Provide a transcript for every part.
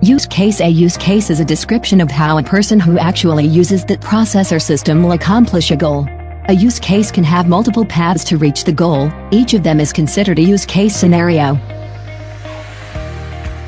Use case. A use case is a description of how a person who actually uses that process or system will accomplish a goal. A use case can have multiple paths to reach the goal. Each of them is considered a use case scenario.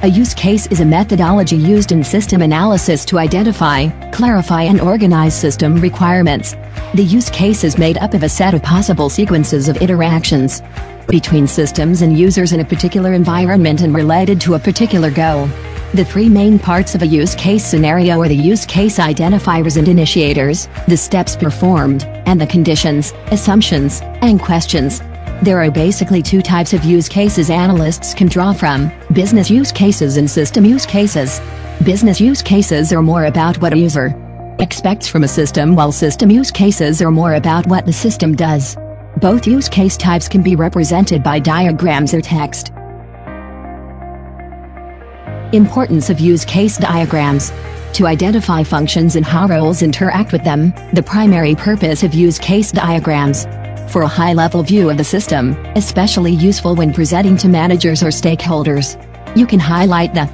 A use case is a methodology used in system analysis to identify, clarify and organize system requirements. The use case is made up of a set of possible sequences of interactions between systems and users in a particular environment and related to a particular goal. The three main parts of a use case scenario are the use case identifiers and initiators, the steps performed, and the conditions, assumptions, and questions. There are basically two types of use cases analysts can draw from: business use cases and system use cases. Business use cases are more about what a user expects from a system, while system use cases are more about what the system does. Both use case types can be represented by diagrams or text. Importance of use case diagrams. To identify functions and how roles interact with them. The primary purpose of use case diagrams. For a high-level view of the system, especially useful when presenting to managers or stakeholders. You can highlight the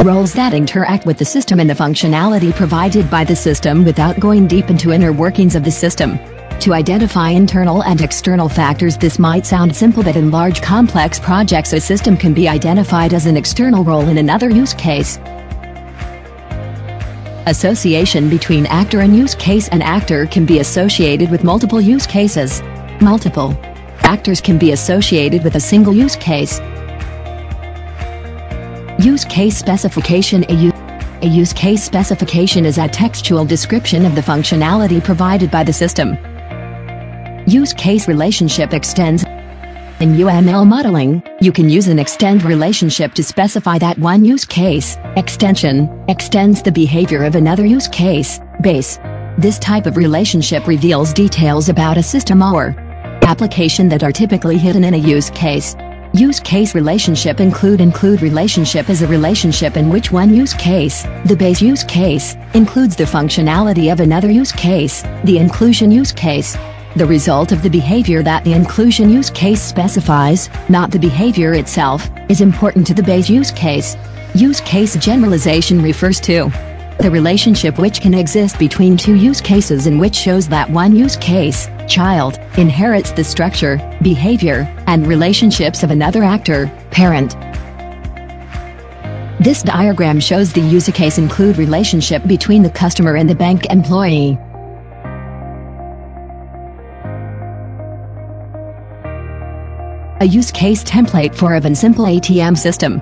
roles that interact with the system and the functionality provided by the system without going deep into inner workings of the system. To identify internal and external factors. This might sound simple, but in large complex projects a system can be identified as an external role in another use case. Association between actor and use case. An actor can be associated with multiple use cases. Multiple actors can be associated with a single use case. Use case specification. A use case specification is a textual description of the functionality provided by the system. Use case relationship extends. In UML modeling, you can use an extend relationship to specify that one use case extension extends the behavior of another use case base. This type of relationship reveals details about a system or application that are typically hidden in a use case. Use case relationship include relationship is a relationship in which one use case, the base use case, includes the functionality of another use case, the inclusion use case. The result of the behavior that the inclusion use case specifies, not the behavior itself, is important to the base use case. Use case generalization refers to the relationship which can exist between two use cases and which shows that one use case, child, inherits the structure, behavior, and relationships of another actor, parent. This diagram shows the use case include relationship between the customer and the bank employee. A use case template for a simple ATM system.